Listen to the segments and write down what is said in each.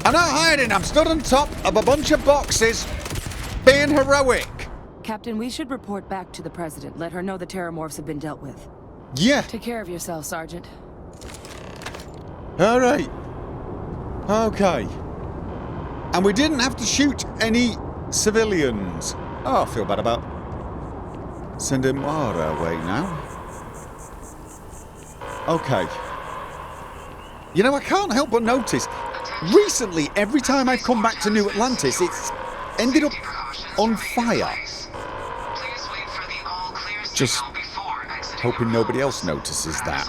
I'm not hiding. I'm stood on top of a bunch of boxes, being heroic. Captain, we should report back to the President. Let her know the terramorphs have been dealt with. Yeah. Take care of yourself, Sergeant. All right. Okay. And we didn't have to shoot any civilians. Oh, I feel bad about sending Mara away now. Okay. You know, I can't help but notice, recently, every time I've come back to New Atlantis, it's ended up on fire. Just hoping nobody else notices that.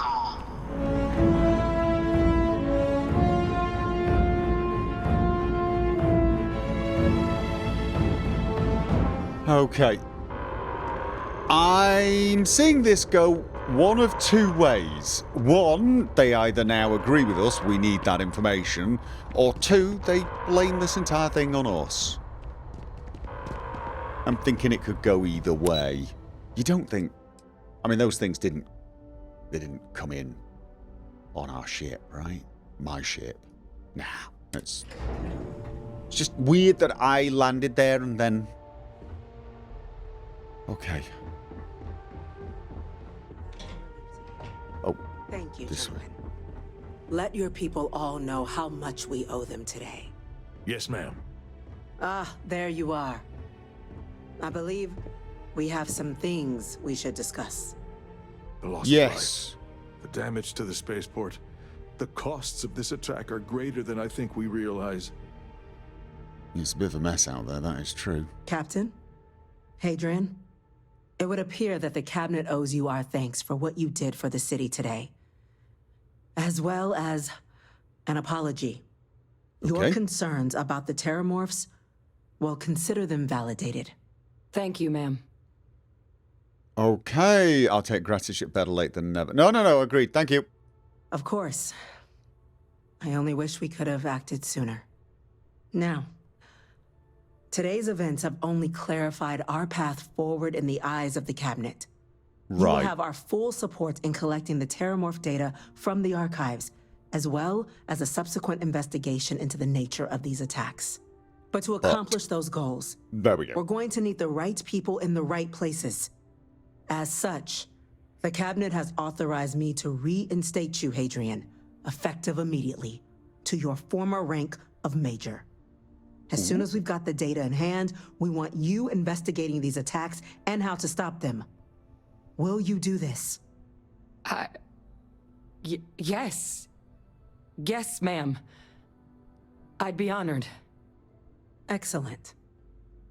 Okay. I'm seeing this go one of two ways. One, they either now agree with us, we need that information, or two, they blame this entire thing on us. I'm thinking it could go either way. You don't think... I mean, those things didn't come in on our ship, right? My ship. Nah, it's just weird that I landed there and then... Okay. Oh, thank you, this gentlemen. Let your people all know how much we owe them today. Yes, ma'am. Ah, there you are. I believe we have some things we should discuss. The loss of yes. life, the damage to the spaceport. The costs of this attack are greater than I think we realize. It's a bit of a mess out there, that is true. Captain? Hadrian? It would appear that the Cabinet owes you our thanks for what you did for the city today, as well as an apology. Your Okay. concerns about the terramorphs, well, consider them validated. Thank you, ma'am. Okay, I'll take gratitude. Better late than never. No, agreed. Thank you. Of course. I only wish we could have acted sooner. Now, today's events have only clarified our path forward in the eyes of the Cabinet. You will Right. have our full support in collecting the terramorph data from the archives, as well as a subsequent investigation into the nature of these attacks. But to accomplish those goals, There we we're go. going to need the right people in the right places. As such, the Cabinet has authorized me to reinstate you, Hadrian, effective immediately, to your former rank of Major. As soon as we've got the data in hand, we want you investigating these attacks and how to stop them. Will you do this? Yes. Yes, ma'am. I'd be honored. Excellent.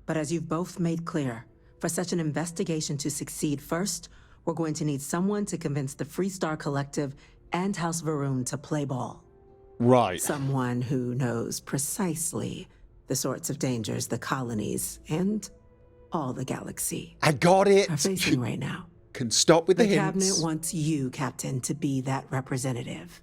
But as you've both made clear, for such an investigation to succeed, first, we're going to need someone to convince the Freestar Collective and House Varun to play ball. Right. Someone who knows precisely the sorts of dangers the colonies and all the galaxy I got it. are facing right now. Can stop with the The hints. Cabinet wants you, Captain, to be that representative.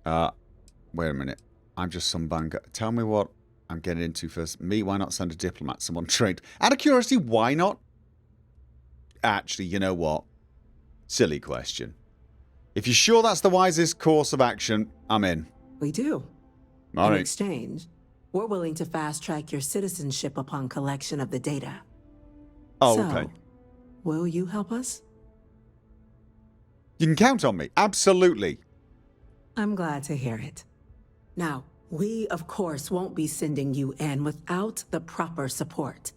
Wait a minute. I'm just some banger. Tell me what I'm getting into first. Me, why not send a diplomat, someone trained? Out of curiosity, why not? Actually, you know what? Silly question. If you're sure that's the wisest course of action, I'm in. We do. All In right. exchange, we're willing to fast-track your citizenship upon collection of the data. Oh, So, okay. will you help us? You can count on me. Absolutely. I'm glad to hear it. Now, we, of course, won't be sending you in without the proper support.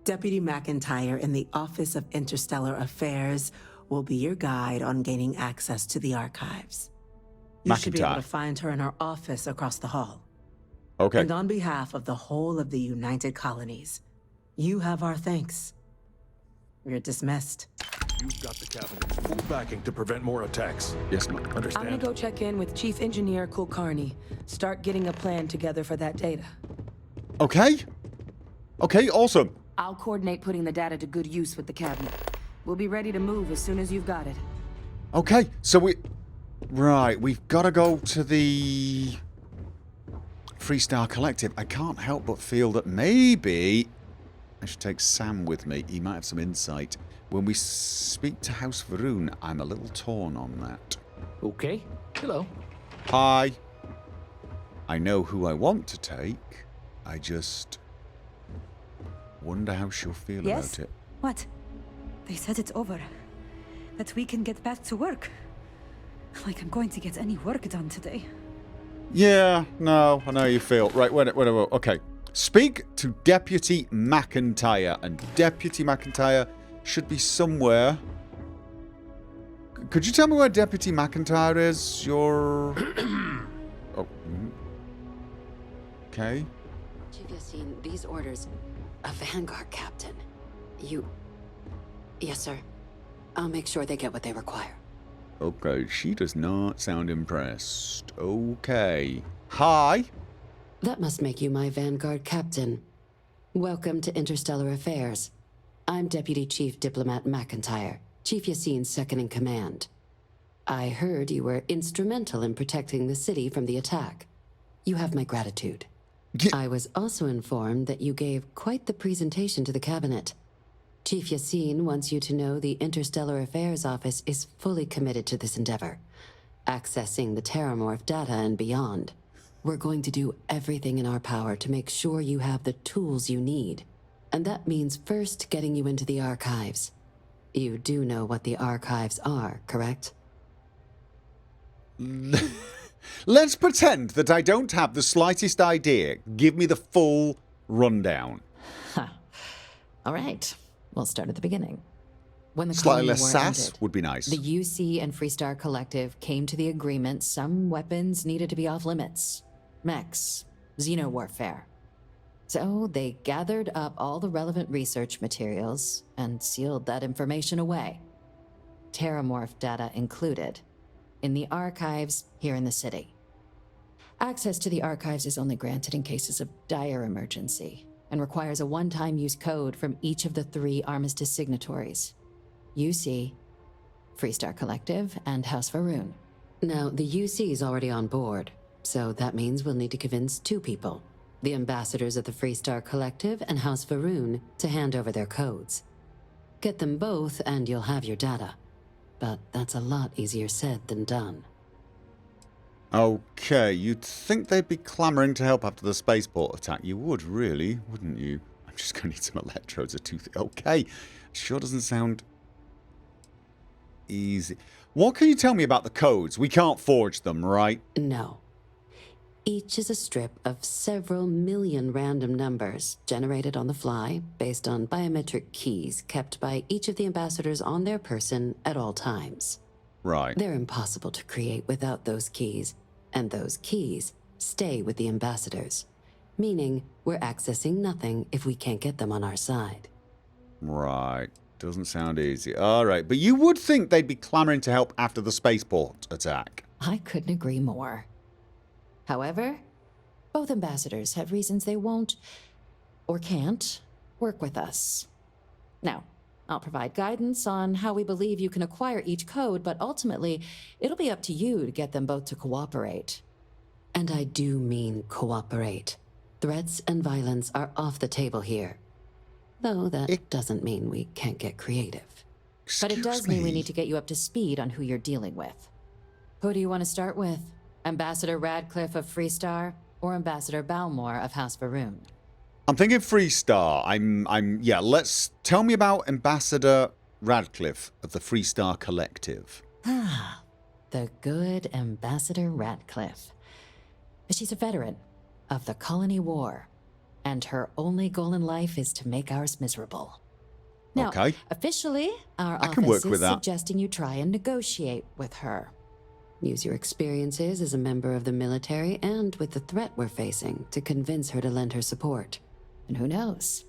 Deputy McIntyre in the Office of Interstellar Affairs will be your guide on gaining access to the archives. You should be able McIntyre. to find her in her office across the hall. Okay. And on behalf of the whole of the United Colonies, you have our thanks. You're dismissed. You've got the Cabinet's full backing to prevent more attacks. Yes, ma'am. I'm Understand? gonna go check in with Chief Engineer Kulkarni. Start getting a plan together for that data. Okay. Okay, awesome. I'll coordinate putting the data to good use with the Cabinet. We'll be ready to move as soon as you've got it. Okay, so Right, we've got to go to the Freestar Collective. I can't help but feel that maybe I should take Sam with me. He might have some insight. When we speak to House Varun, I'm a little torn on that. Okay. Hello. Hi. I know who I want to take. I just wonder how she'll feel Yes? about it. What? They said it's over. That we can get back to work. Like I'm going to get any work done today. Yeah, no, I know how you feel. Right, wait, okay. Speak to Deputy McIntyre, and Deputy McIntyre should be somewhere. Could you tell me where Deputy McIntyre is? Your... oh. Okay. Chief Yassine, these orders. A Vanguard captain. You... Yes, sir. I'll make sure they get what they require. Okay, she does not sound impressed. Okay. Hi. That must make you my Vanguard captain. Welcome to Interstellar Affairs. I'm Deputy Chief Diplomat McIntyre, Chief Yassine's second-in-command. I heard you were instrumental in protecting the city from the attack. You have my gratitude. I was also informed that you gave quite the presentation to the cabinet. Chief Yassine wants you to know the Interstellar Affairs Office is fully committed to this endeavor, accessing the Terramorph data and beyond. We're going to do everything in our power to make sure you have the tools you need. And that means first getting you into the archives. You do know what the archives are, correct? Let's pretend that I don't have the slightest idea. Give me the full rundown. All right. We'll start at the beginning. When the Slightly Colony less War sass ended, would be nice. the UC and Freestar Collective came to the agreement some weapons needed to be off limits. Mechs, xeno-warfare. So they gathered up all the relevant research materials and sealed that information away. Terramorph data included, in the archives here in the city. Access to the archives is only granted in cases of dire emergency, and requires a one-time use code from each of the 3 Armistice signatories. UC, Freestar Collective, and House Varun. Now, the UC is already on board, so that means we'll need to convince 2 people. The ambassadors of the Freestar Collective and House Varun to hand over their codes. Get them both and you'll have your data. But that's a lot easier said than done. Okay, you'd think they'd be clamoring to help after the spaceport attack. You would, really, wouldn't you? I'm just going to need some electrodes or 2... Okay, sure doesn't sound easy. What can you tell me about the codes? We can't forge them, right? No. Each is a strip of several million random numbers generated on the fly based on biometric keys kept by each of the ambassadors on their person at all times. Right. They're impossible to create without those keys, and those keys stay with the ambassadors, meaning we're accessing nothing if we can't get them on our side. Right. Doesn't sound easy. All right, but you would think they'd be clamoring to help after the spaceport attack. I couldn't agree more. However, both ambassadors have reasons they won't, or can't, work with us. Now, I'll provide guidance on how we believe you can acquire each code, but ultimately, it'll be up to you to get them both to cooperate. And I do mean cooperate. Threats and violence are off the table here. Though that doesn't mean we can't get creative. But it does mean we need to get you up to speed on who you're dealing with. Who do you want to start with? Ambassador Radcliffe of Freestar, or Ambassador Balmore of House Varun? I'm thinking Freestar. Yeah, tell me about Ambassador Radcliffe of the Freestar Collective. Ah, the good Ambassador Radcliffe. She's a veteran of the Colony War, and her only goal in life is to make ours miserable. Now, Okay. officially, our I can office work is with that. suggesting you try and negotiate with her. Use your experiences as a member of the military and with the threat we're facing to convince her to lend her support. And who knows?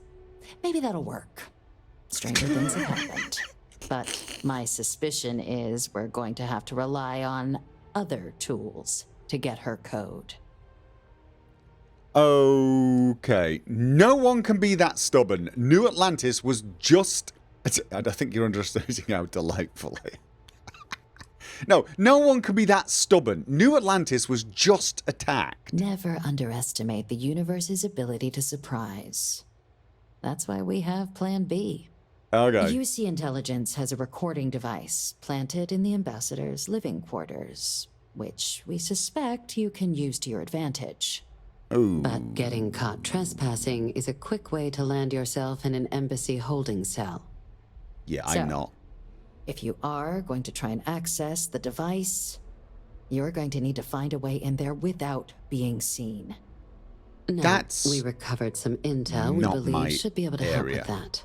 Maybe that'll work. Stranger things have happened. But my suspicion is we're going to have to rely on other tools to get her code. Okay. No one can be that stubborn. New Atlantis was just... I think you're underestimating how delightfully. No one can be that stubborn. New Atlantis was just attacked. Never underestimate the universe's ability to surprise. That's why we have Plan B. Okay. UC Intelligence has a recording device planted in the ambassador's living quarters. which we suspect you can use to your advantage. Oh. But getting caught trespassing is a quick way to land yourself in an embassy holding cell. Yeah, So, I'm not. If you are going to try and access the device, you're going to need to find a way in there without being seen. No, That's we recovered some intel we not my believe should be able to help area with that.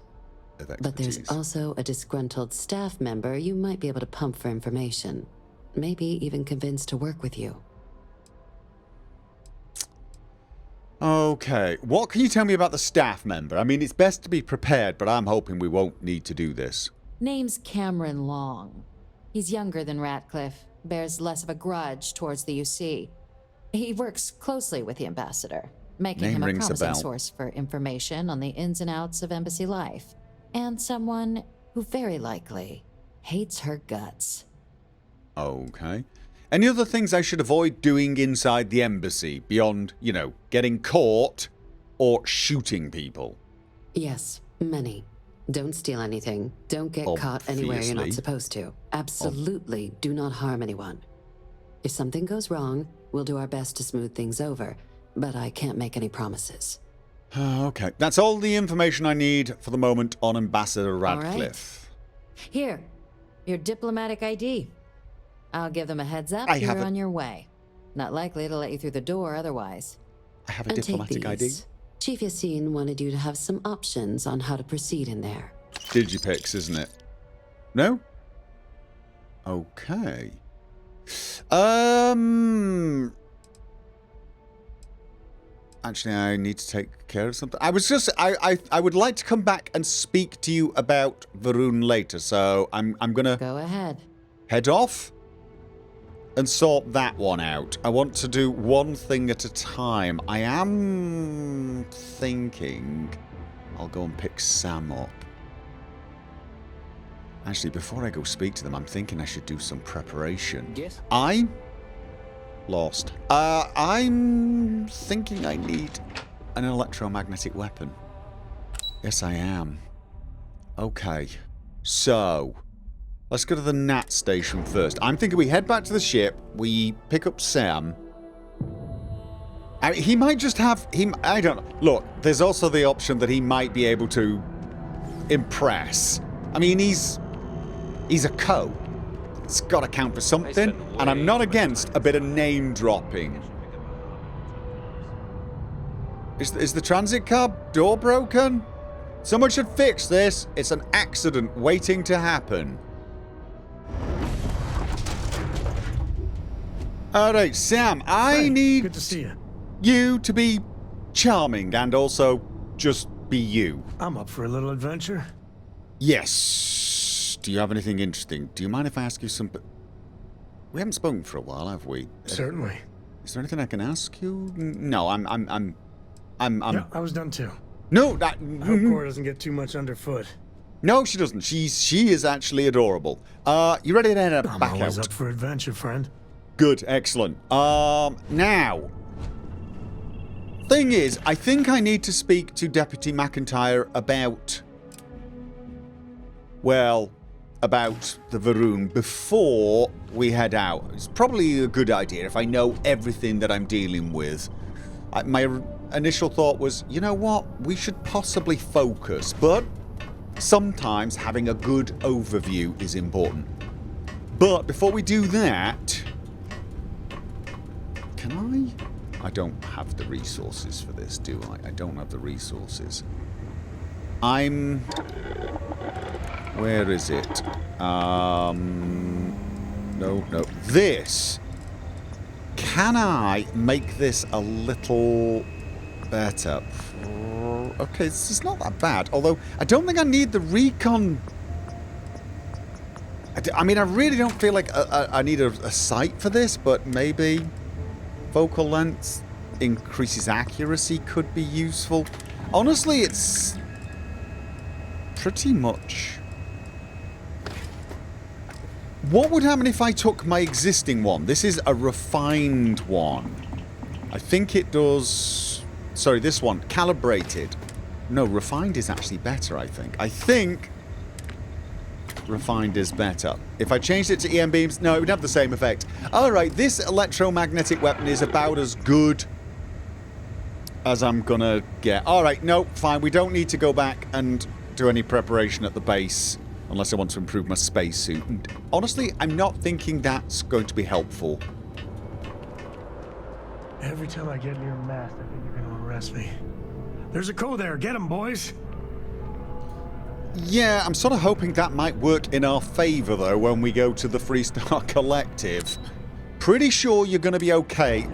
of But there's expertise. also a disgruntled staff member you might be able to pump for information. Maybe even convince to work with you. Okay, what can you tell me about the staff member? I mean, it's best to be prepared, but I'm hoping we won't need to do this. Name's Cameron Long. He's younger than Ratcliffe, bears less of a grudge towards the UC. He works closely with the ambassador, making Name him a rings a promising bell. source for information on the ins and outs of embassy life, and someone who very likely hates her guts. Okay. Any other things I should avoid doing inside the embassy beyond, you know, getting caught or shooting people? Yes, many. Don't steal anything. Don't get caught anywhere you're not Obviously. supposed to. Absolutely do not harm anyone. If something goes wrong, we'll do our best to smooth things over, but I can't make any promises. Okay, that's all the information I need for the moment on Ambassador right. Radcliffe. Here, your diplomatic ID. I'll give them a heads up I you're have a- on your way. Not likely to let you through the door otherwise. I have a And diplomatic take ID. these. Chief Yassine wanted you to have some options on how to proceed in there. Digipix, isn't it? No? Okay. Actually, I need to take care of something. I would like to come back and speak to you about Varun later, so I'm gonna Go ahead. head off and sort that one out. I want to do one thing at a time. I am thinking I'll go and pick Sam up. Actually, before I go speak to them, I'm thinking I should do some preparation. Yes. I'm lost. I'm thinking I need an electromagnetic weapon. Yes, I am. Okay. So, let's go to the Nat station first. I'm thinking we head back to the ship, we pick up Sam. I mean, he might just have... I don't know. Look, there's also the option that he might be able to impress. I mean, he's a co. It's got to count for something, and I'm not against a bit of name dropping. Is the transit car door broken? Someone should fix this. It's an accident waiting to happen. All right, Sam, I need Good to see you. you to be charming and also just be you. I'm up for a little adventure. Yes. Do you have anything interesting? Do you mind if I ask you some... We haven't spoken for a while, have we? Certainly. Is there anything I can ask you? No, I'm Yeah, I was done too. No, that... I hope Cora doesn't get too much underfoot. No, she doesn't. She is actually adorable. You ready to head I'm back always out? up for adventure, friend. Good, excellent. Now... Thing is, I think I need to speak to Deputy McIntyre about... Well, about the Varun before we head out. It's probably a good idea if I know everything that I'm dealing with. My initial thought was, you know what? We should possibly focus, but sometimes having a good overview is important. But before we do that... Can I? I don't have the resources for this, do I? I don't have the resources. Where is it? No. This. Can I make this a little better? Okay, this is not that bad. Although, I don't think I need the recon. I mean, I really don't feel like I need a sight for this, but maybe focal length increases accuracy could be useful. Honestly, it's pretty much... What would happen if I took my existing one? This is a refined one. I think it does... Sorry, this one. Calibrated. No, refined is actually better, I think. I think... refined is better. If I changed it to EM beams, no, it would have the same effect. Alright, this electromagnetic weapon is about as good as I'm gonna get. Alright, no, fine. We don't need to go back and do any preparation at the base unless I want to improve my spacesuit. And honestly, I'm not thinking that's going to be helpful. Every time I get near a mast, I think you're gonna arrest me. There's a code there. Get him, boys. Yeah, I'm sort of hoping that might work in our favor, though, when we go to the Freestar Collective. Pretty sure you're going to be okay.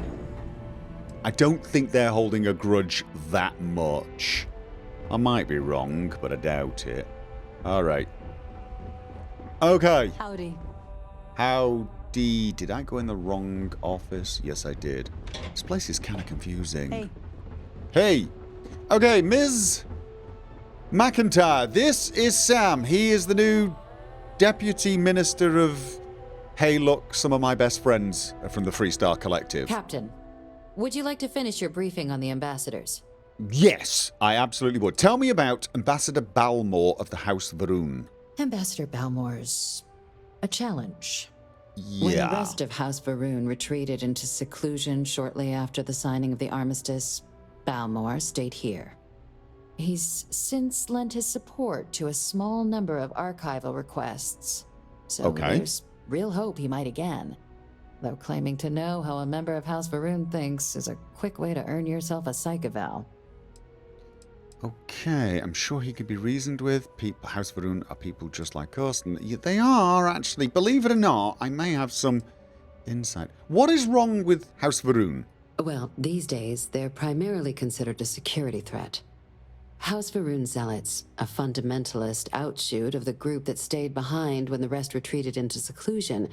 I don't think they're holding a grudge that much. I might be wrong, but I doubt it. Alright. Okay. Howdy. Howdy. Did I go in the wrong office? Yes, I did. This place is kind of confusing. Hey. Hey. Okay, Ms. McIntyre, this is Sam. He is the new Deputy Minister of... Hey, look, some of my best friends are from the Freestar Collective. Captain, would you like to finish your briefing on the ambassadors? Yes, I absolutely would. Tell me about Ambassador Balmore of the House Varun. Ambassador Balmore's a challenge. Yeah. When the rest of House Varun retreated into seclusion shortly after the signing of the armistice, Balmore stayed here. He's since lent his support to a small number of archival requests. So there's real hope he might again. Though claiming to know how a member of House Varun thinks is a quick way to earn yourself a psych eval. Okay, I'm sure he could be reasoned with. House Varun are people just like us. And they are, actually. Believe it or not, I may have some insight. What is wrong with House Varun? Well, these days, they're primarily considered a security threat. House Varun Zealots, a fundamentalist outshoot of the group that stayed behind when the rest retreated into seclusion,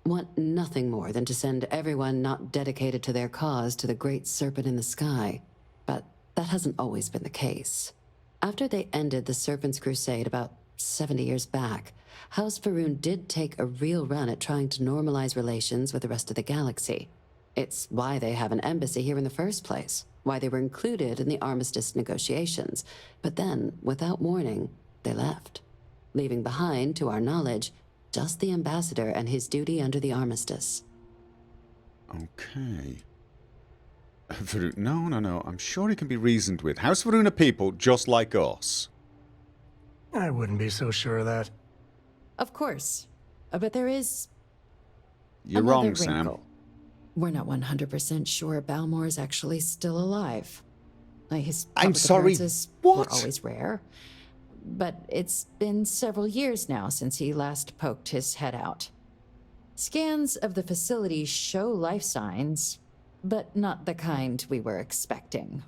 want nothing more than to send everyone not dedicated to their cause to the great serpent in the sky. But that hasn't always been the case. After they ended the Serpent's Crusade about 70 years back, House Varun did take a real run at trying to normalize relations with the rest of the galaxy. It's why they have an embassy here in the first place, why they were included in the armistice negotiations. But then, without warning, they left, leaving behind, to our knowledge, just the ambassador and his duty under the armistice. Okay. No. I'm sure he can be reasoned with. House Varun are people just like us. I wouldn't be so sure of that. Of course. But there is... You're another wrong, Sam. wrinkle. We're not 100% sure Balmore is actually still alive. His I'm public sorry, appearances what? were always rare. But it's been several years now since he last poked his head out. Scans of the facility show life signs, but not the kind we were expecting.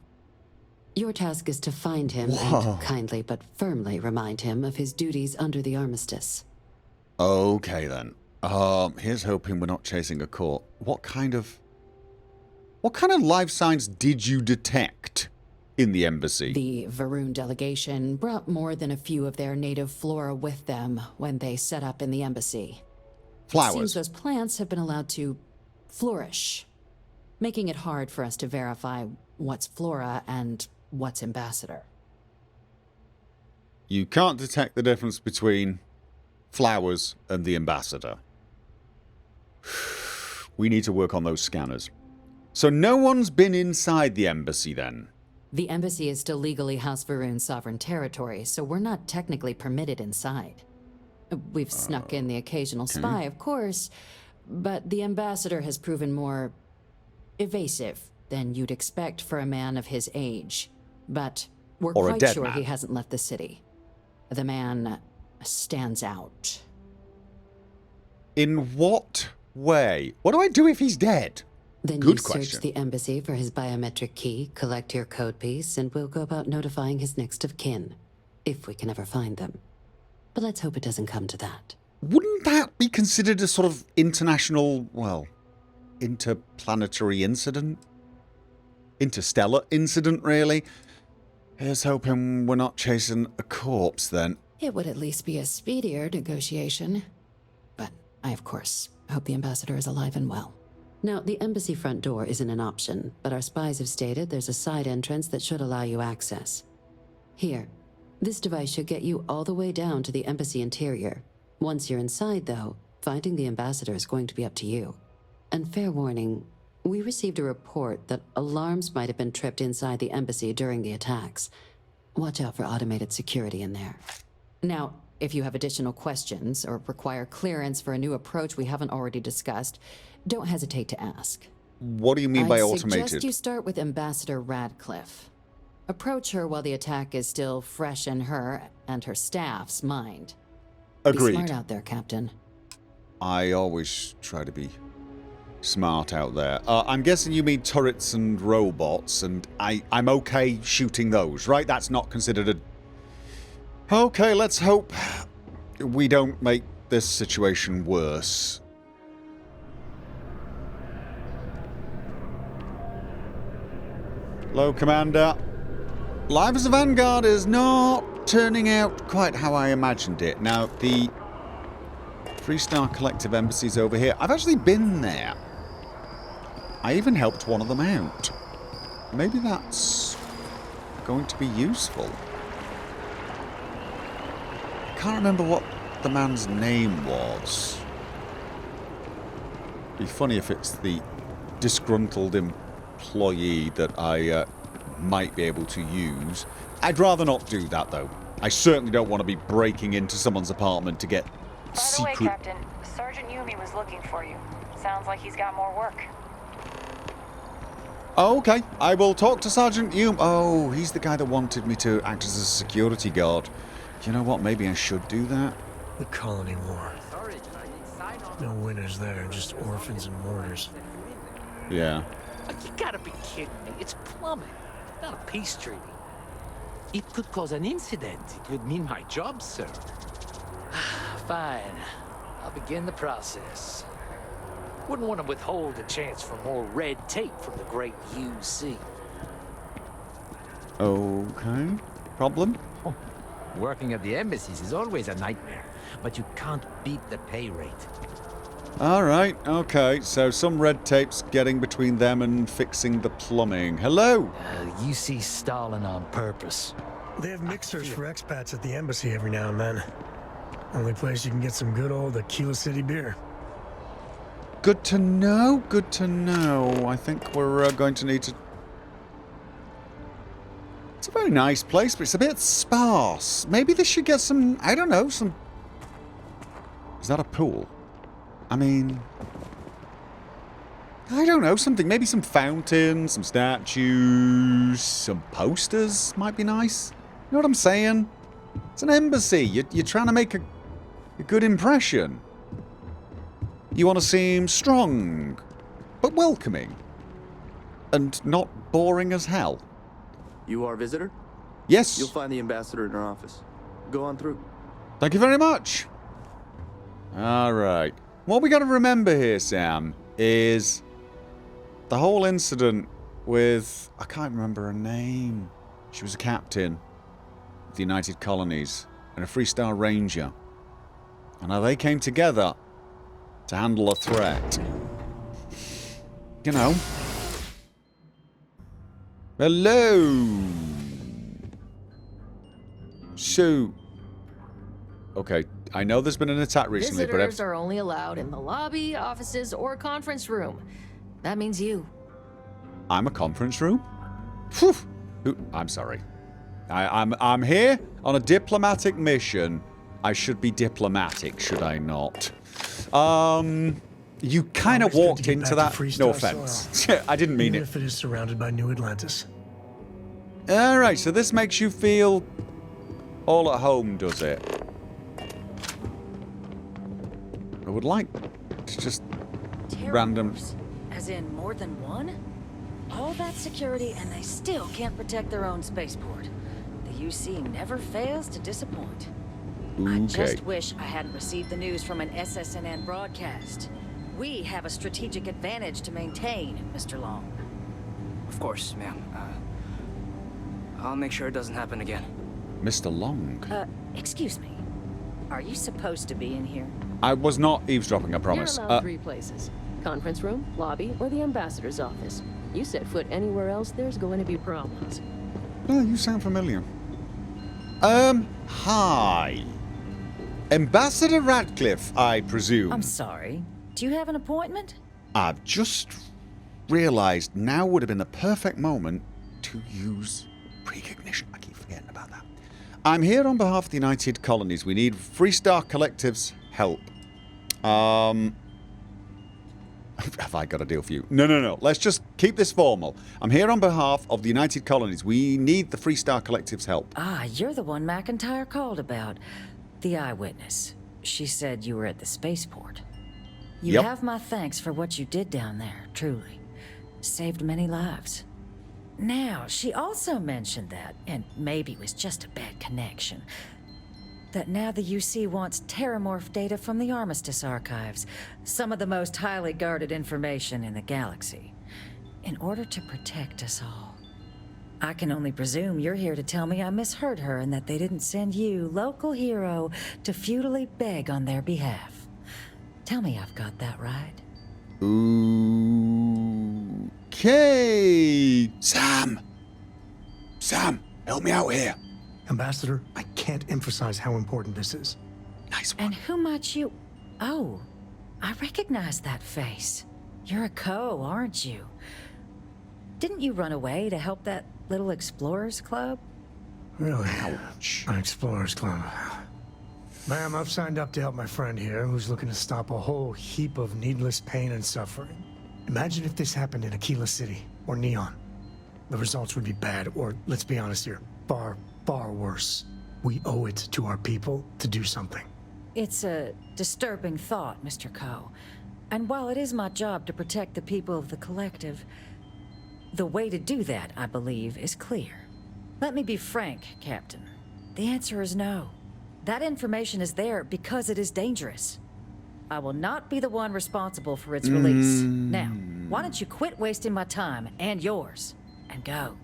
Your task is to find him and kindly but firmly remind him of his duties under the armistice. Okay, then. Here's hoping we're not chasing a court. What kind of life signs did you detect in the embassy? The Varun delegation brought more than a few of their native flora with them when they set up in the embassy. Flowers. It seems those plants have been allowed to flourish, making it hard for us to verify what's flora and what's ambassador. You can't detect the difference between flowers and the ambassador. We need to work on those scanners. So no one's been inside the embassy then? The embassy is still legally House Varun's sovereign territory, so we're not technically permitted inside. We've snuck in the occasional spy, of course, but the ambassador has proven more evasive than you'd expect for a man of his age. But we're Or a quite dead sure man. he hasn't left the city. The man stands out. In what way? What do I do if he's dead? Then Good you question. search the embassy for his biometric key, collect your code piece, and we'll go about notifying his next of kin, if we can ever find them. But let's hope it doesn't come to that. Wouldn't that be considered a sort of international, well, interplanetary incident? Interstellar incident, really? Here's hoping we're not chasing a corpse, then. It would at least be a speedier negotiation. But I, of course, hope the ambassador is alive and well. Now, the embassy front door isn't an option, but our spies have stated there's a side entrance that should allow you access. Here, this device should get you all the way down to the embassy interior. Once you're inside, though, finding the ambassador is going to be up to you. And fair warning, we received a report that alarms might have been tripped inside the embassy during the attacks. Watch out for automated security in there. Now, if you have additional questions or require clearance for a new approach we haven't already discussed, don't hesitate to ask. What do you mean by I automated? suggest you start with Ambassador Radcliffe. Approach her while the attack is still fresh in her and her staff's mind. Agreed. Be smart out there, Captain. I always try to be smart out there. I'm guessing you mean turrets and robots, and I'm okay shooting those, right? That's not considered a... Okay, let's hope we don't make this situation worse. Hello, Commander. Life as a Vanguard is not turning out quite how I imagined it. Now, the 3-star collective embassy's over here. I've actually been there. I even helped one of them out. Maybe that's going to be useful. I can't remember what the man's name was. Be funny if it's the disgruntled employee that I might be able to use. I'd rather not do that, though. I certainly don't want to be breaking into someone's apartment to get secret... By the way, Captain, Sergeant Yumi was looking for you. Sounds like he's got more work. Okay, I will talk to Sergeant Hume. Oh, he's the guy that wanted me to act as a security guard. You know what? Maybe I should do that. The Colony War. No winners there, just orphans and mourners. Yeah. You gotta be kidding me. It's plumbing, not a peace treaty. It could cause an incident. It would mean my job, sir. Fine. I'll begin the process. Wouldn't want to withhold a chance for more red tape from the great UC. Okay. Problem? Oh, working at the embassies is always a nightmare, but you can't beat the pay rate. Alright, okay. So some red tape's getting between them and fixing the plumbing. Hello! UC stalling on purpose. They have mixers for expats at the embassy every now and then. Only place you can get some good old Aquila City beer. Good to know, good to know. I think we're going to need to... It's a very nice place, but it's a bit sparse. Maybe they should get some, I don't know, some... Is that a pool? I mean... I don't know, something. Maybe some fountains, some statues, some posters might be nice. You know what I'm saying? It's an embassy. You're trying to make a good impression. You want to seem strong, but welcoming. And not boring as hell. You are a visitor? Yes. You'll find the ambassador in her office. Go on through. Thank you very much. Alright. What we got to remember here, Sam, is the whole incident with... I can't remember her name. She was a captain of the United Colonies and a 3-star ranger. And how they came together to handle a threat. You know. Hello. So, okay, I know there's been an attack recently, Visitors are only allowed in the lobby, offices, or conference room. That means you. I'm a conference room? Phew. I'm sorry. I'm here on a diplomatic mission. I should be diplomatic, should I not? You kind of walked into that. No offense. I didn't mean Even it. if it is surrounded by New Atlantis. Alright, so this makes you feel all at home, does it? I would like to just random... As in more than one? All that security and they still can't protect their own spaceport. The UC never fails to disappoint. I just wish I hadn't received the news from an SSNN broadcast. We have a strategic advantage to maintain, Mr. Long. Of course, ma'am. I'll make sure it doesn't happen again. Mr. Long? Excuse me. Are you supposed to be in here? I was not eavesdropping, I promise. You're allowed 3 places. Conference room, lobby, or the ambassador's office. You set foot anywhere else, there's going to be problems. Oh, you sound familiar. Hi. Ambassador Radcliffe, I presume. I'm sorry. Do you have an appointment? I've just realised now would have been the perfect moment to use precognition. I keep forgetting about that. I'm here on behalf of the United Colonies. We need Freestar Collective's help. Have I got a deal for you? No. Let's just keep this formal. I'm here on behalf of the United Colonies. We need the Freestar Collective's help. Ah, you're the one McIntyre called about. The eyewitness. She said you were at the spaceport. You Yep. have my thanks for what you did down there, truly. Saved many lives. Now, she also mentioned that, and maybe it was just a bad connection, that now the UC wants terramorph data from the Armistice archives, some of the most highly guarded information in the galaxy, in order to protect us all. I can only presume you're here to tell me I misheard her and that they didn't send you, local hero, to futilely beg on their behalf. Tell me I've got that right. Okay. Sam, help me out here. Ambassador, I can't emphasize how important this is. Nice one. And who might you... Oh, I recognize that face. You're a Co, aren't you? Didn't you run away to help that little Explorers Club? Really? Ouch. An Explorers Club. Ma'am, I've signed up to help my friend here, who's looking to stop a whole heap of needless pain and suffering. Imagine if this happened in Aquila City, or Neon. The results would be bad, or, let's be honest here, far worse. We owe it to our people to do something. It's a disturbing thought, Mr. Co. And while it is my job to protect the people of the Collective, the way to do that, I believe, is clear. Let me be frank, Captain. The answer is no. That information is there because it is dangerous. I will not be the one responsible for its release. Now, why don't you quit wasting my time and yours, and go?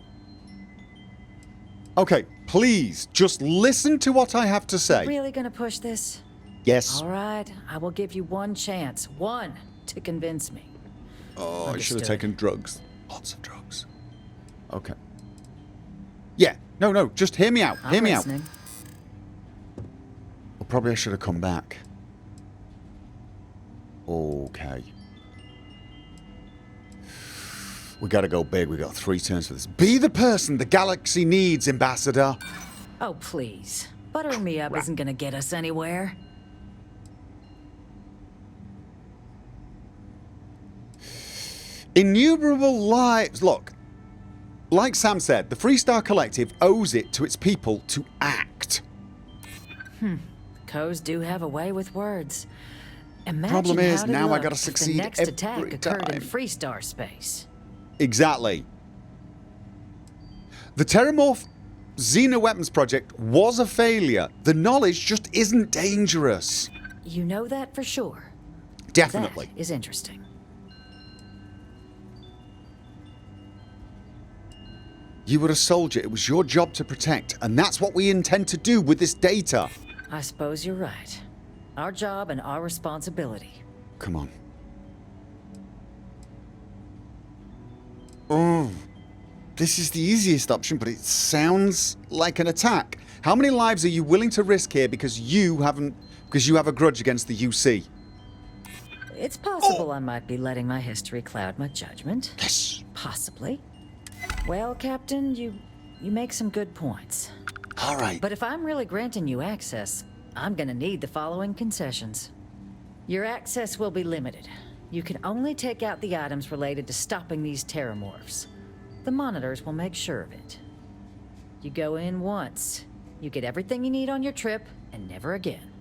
Okay, please, just listen to what I have to say. Really gonna push this? Yes. All right, I will give you one chance. One to convince me. Oh, I should have Understood. taken drugs. Lots of drugs. Okay. Yeah, no, just hear me out. Hear me out. Listening. Well, probably I should have come back. Okay. We gotta go big. We got 3 turns for this. Be the person the galaxy needs, Ambassador. Oh, please. Buttering me up isn't gonna get us anywhere. Innumerable lives. Look, like Sam said, the Freestar Collective owes it to its people to act. Co's do have a way with words. Imagine Problem is, how it'd now I look gotta if succeed the next attack every occurred in time. Freestar space. Exactly. The Terramorph Xenoweapons project was a failure. The knowledge just isn't dangerous. You know that for sure. Definitely. That is interesting. You were a soldier. It was your job to protect, and that's what we intend to do with this data. I suppose you're right. Our job and our responsibility. Come on. Oh, this is the easiest option, but it sounds like an attack. How many lives are you willing to risk here because you have a grudge against the UC? It's possible I might be letting my history cloud my judgment. Yes. Possibly. Well, Captain, you make some good points. All right. But if I'm really granting you access, I'm gonna need the following concessions. Your access will be limited. You can only take out the items related to stopping these terramorphs. The monitors will make sure of it. You go in once. You get everything you need on your trip, and never again.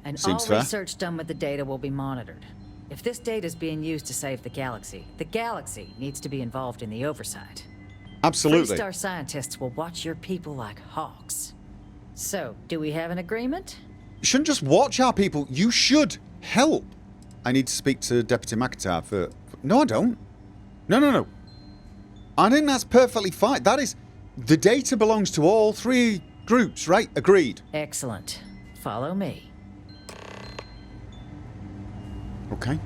And Seems all fair. research done with the data will be monitored. If this data is being used to save the galaxy needs to be involved in the oversight. Absolutely. Freestar scientists will watch your people like hawks. So, do we have an agreement? You shouldn't just watch our people. You should help. I need to speak to Deputy McIntyre for... No, I don't. No. I think that's perfectly fine. That is... The data belongs to all 3 groups, right? Agreed. Excellent. Follow me. Okay.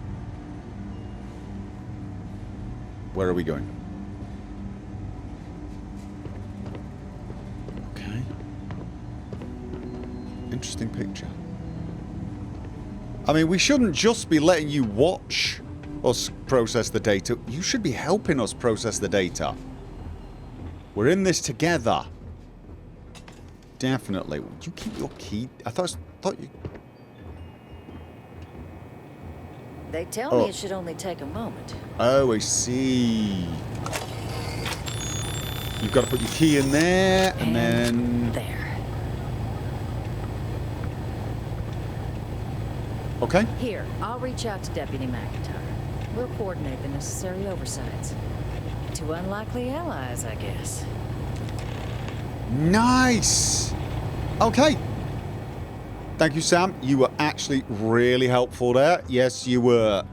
Where are we going? Okay. Interesting picture. I mean, we shouldn't just be letting you watch us process the data. You should be helping us process the data. We're in this together. Definitely. Would you keep your key? I thought you... They tell me it should only take a moment. Oh, I see. You've got to put your key in there, and then... There. Okay. Here, I'll reach out to Deputy McIntyre. We'll coordinate the necessary oversights. Two unlikely allies, I guess. Nice! Okay. Thank you, Sam. You were actually really helpful there. Yes, you were.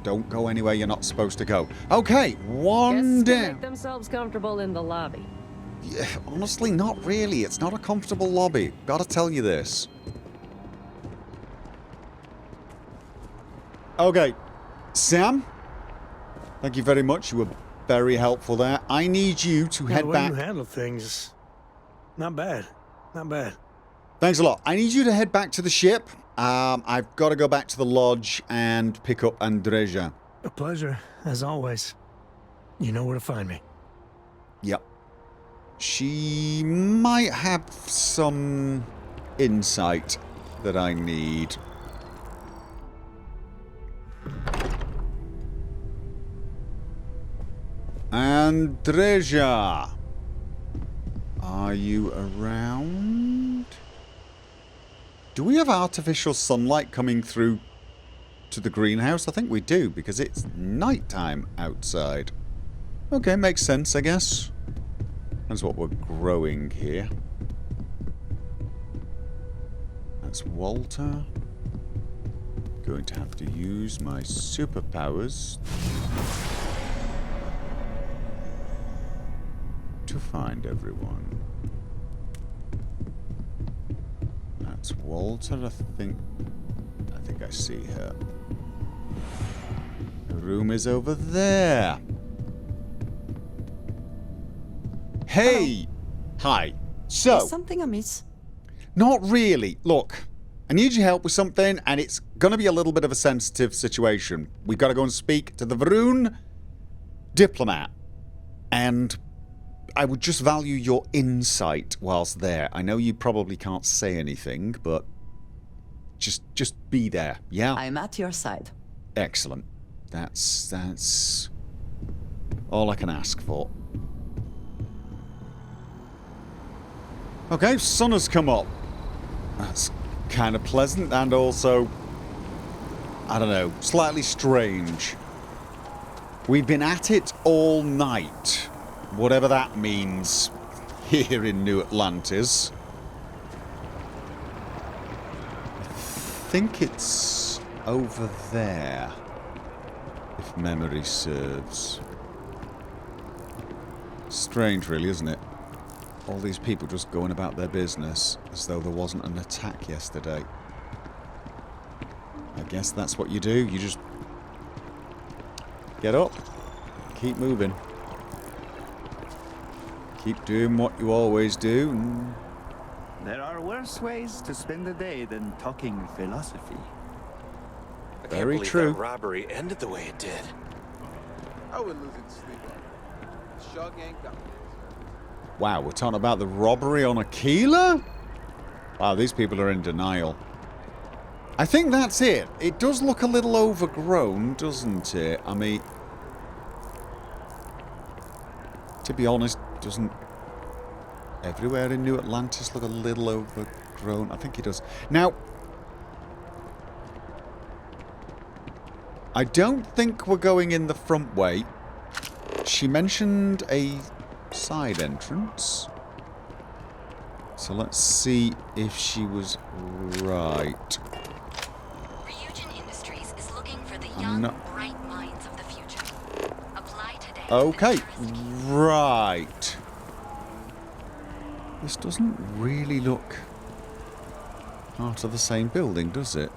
Don't go anywhere you're not supposed to go. Okay, one Guests can down. make themselves comfortable in the lobby. Yeah, honestly, not really. It's not a comfortable lobby. Gotta tell you this. Okay, Sam. Thank you very much. You were very helpful there. I need you to head the way back. you handle things, not bad. Not bad. Thanks a lot. I need you to head back to the ship. I've got to go back to the lodge and pick up Andreja. A pleasure, as always. You know where to find me. Yep. She might have some insight that I need. Andreja, are you around? Do we have artificial sunlight coming through to the greenhouse? I think we do, because it's nighttime outside. Okay, makes sense, I guess. That's what we're growing here. That's Walter. Going to have to use my superpowers to find everyone. That's Walter, I think I see her. The room is over there. Hey! Hi. So... Is something amiss? Not really. Look, I need your help with something, and it's gonna be a little bit of a sensitive situation. We've got to go and speak to the Varun diplomat. And I would just value your insight whilst there. I know you probably can't say anything, but just be there, yeah? I'm at your side. Excellent. That's all I can ask for. Okay, sun has come up. That's kind of pleasant and also, I don't know, slightly strange. We've been at it all night, whatever that means here in New Atlantis. I think it's over there, if memory serves. Strange, really, isn't it? All these people just going about their business as though there wasn't an attack yesterday. I guess that's what you do. You just get up, keep moving. Keep doing what you always do. There are worse ways to spend the day than talking philosophy. I can't Very believe true. that robbery ended the way it did. I would lose it sleep on it. Shaw gang got me. Wow, we're talking about the robbery on Aquila? Wow, these people are in denial. I think that's it. It does look a little overgrown, doesn't it? I mean, to be honest, doesn't everywhere in New Atlantis look a little overgrown? I think it does. Now, I don't think we're going in the front way. She mentioned a side entrance. So let's see if she was right. Ryujin Industries is looking for the young, bright minds of the future. Apply today. Okay, right. This doesn't really look part of the same building, does it?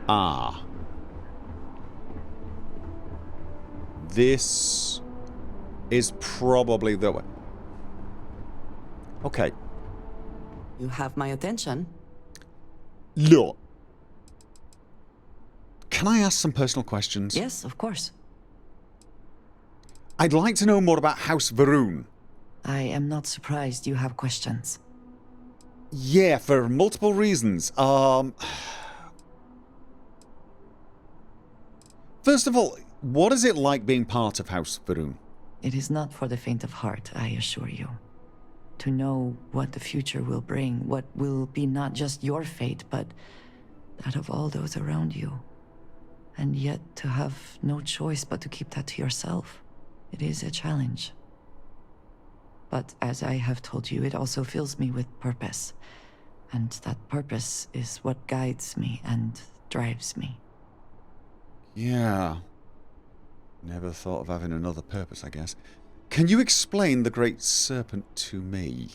Ah. This is probably the way. Okay. You have my attention. Look. Can I ask some personal questions? Yes, of course. I'd like to know more about House Varun. I am not surprised you have questions. Yeah, for multiple reasons. First of all, what is it like being part of House Varun? It is not for the faint of heart, I assure you. To know what the future will bring, what will be not just your fate, but that of all those around you. And yet to have no choice but to keep that to yourself. It is a challenge. But as I have told you, it also fills me with purpose. And that purpose is what guides me and drives me. Yeah. Never thought of having another purpose, I guess. Can you explain the Great Serpent to me?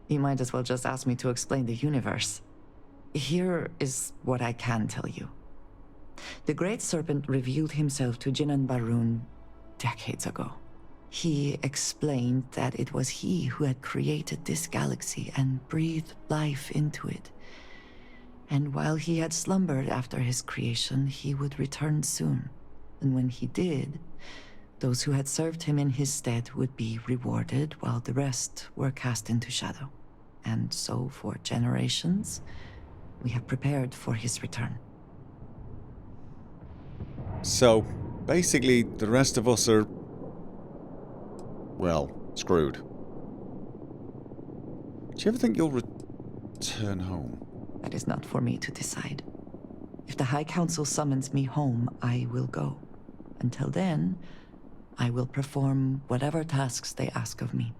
You might as well just ask me to explain the universe. Here is what I can tell you. The Great Serpent revealed himself to Jinan Barun decades ago. He explained that it was he who had created this galaxy and breathed life into it. And while he had slumbered after his creation, he would return soon. And when he did, those who had served him in his stead would be rewarded, while the rest were cast into shadow. And so, for generations, we have prepared for his return. So, basically, the rest of us are, well, screwed. Do you ever think you'll return home? That is not for me to decide. If the High Council summons me home, I will go. Until then, I will perform whatever tasks they ask of me.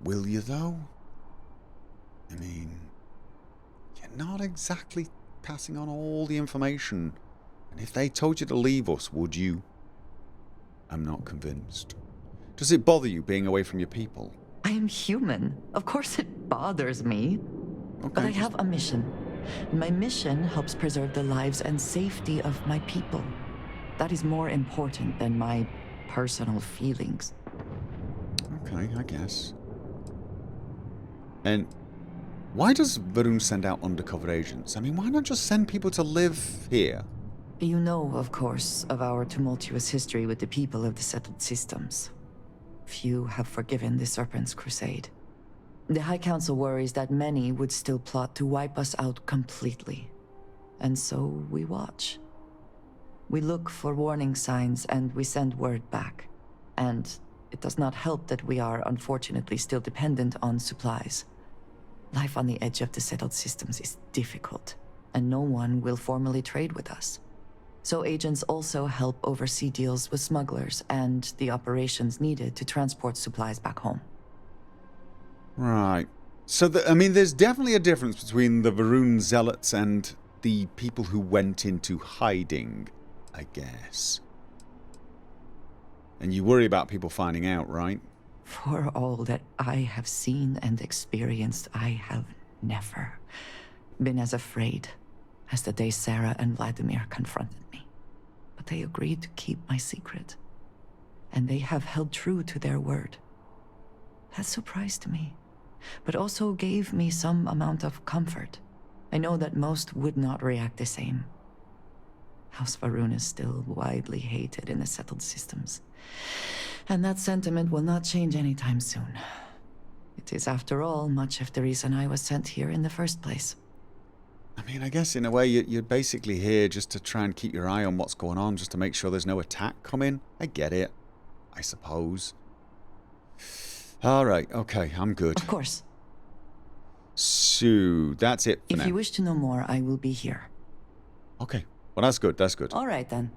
Will you, though? I mean, you're not exactly passing on all the information. And if they told you to leave us, would you? I'm not convinced. Does it bother you being away from your people? I am human. Of course it bothers me. Okay, but I have a mission. My mission helps preserve the lives and safety of my people. That is more important than my personal feelings. Okay, I guess. And why does Varun send out undercover agents? I mean, why not just send people to live here? You know, of course, of our tumultuous history with the people of the settled systems. Few have forgiven the Serpent's crusade. The High Council worries that many would still plot to wipe us out completely. And so we watch. We look for warning signs and we send word back. And it does not help that we are unfortunately still dependent on supplies. Life on the edge of the settled systems is difficult, and no one will formally trade with us. So agents also help oversee deals with smugglers and the operations needed to transport supplies back home. Right. So, I mean, there's definitely a difference between the Varun zealots and the people who went into hiding, I guess. And you worry about people finding out, right? For all that I have seen and experienced, I have never been as afraid as the day Sarah and Vladimir confronted me. But they agreed to keep my secret. And they have held true to their word. That surprised me, but also gave me some amount of comfort. I know that most would not react the same. House Varun is still widely hated in the settled systems. And that sentiment will not change anytime soon. It is, after all, much of the reason I was sent here in the first place. I mean, I guess in a way you're basically here just to try and keep your eye on what's going on, just to make sure there's no attack coming. I get it, I suppose. Alright, okay, I'm good. Of course. So, that's it for now. If you wish to know more, I will be here. Okay, well that's good, that's good. Alright then.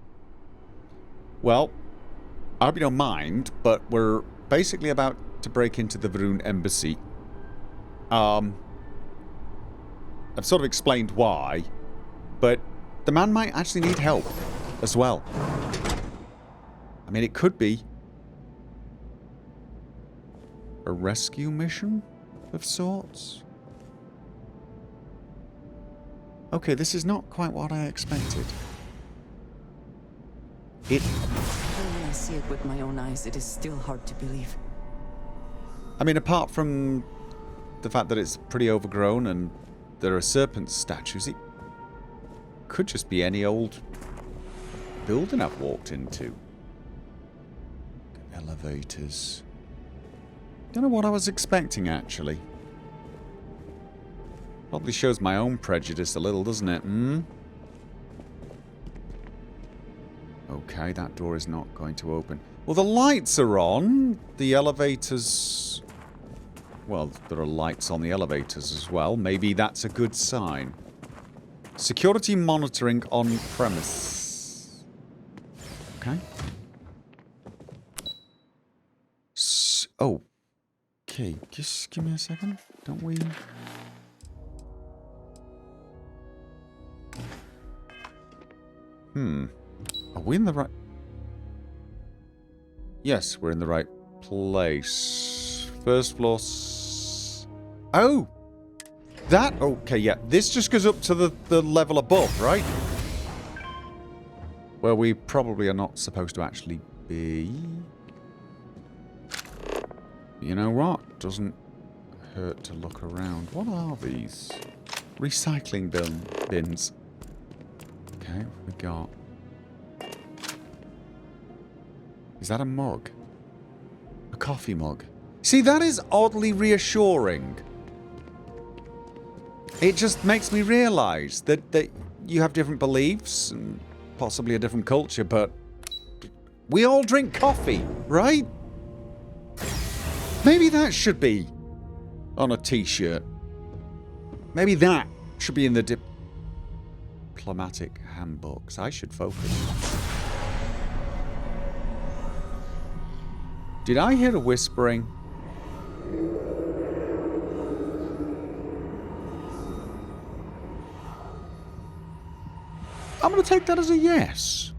Well, I hope you don't mind, but we're basically about to break into the Varun embassy. I've sort of explained why, but the man might actually need help as well. I mean, it could be a rescue mission of sorts. Okay, this is not quite what I expected. When I see it with my own eyes, it is still hard to believe. I mean, apart from the fact that it's pretty overgrown and there are serpent statues. It could just be any old building I've walked into. Elevators. Don't know what I was expecting, actually. Probably shows my own prejudice a little, doesn't it? Okay, that door is not going to open. Well, the lights are on. The elevators... Well, there are lights on the elevators as well. Maybe that's a good sign. Security monitoring on premise. Okay. Oh. Okay, just give me a second. Don't we... Are we in the right... Yes, we're in the right place. First floor... Oh! That... Okay, yeah. This just goes up to the level above, right? Where we probably are not supposed to actually be. You know what? Doesn't hurt to look around. What are these? Recycling bins. Okay, what we got? Is that a mug? A coffee mug. See, that is oddly reassuring. It just makes me realise that you have different beliefs and possibly a different culture, but we all drink coffee, right? Maybe that should be on a t-shirt. Maybe that should be in the diplomatic handbooks. I should focus. Did I hear a whispering? I'm going to take that as a yes.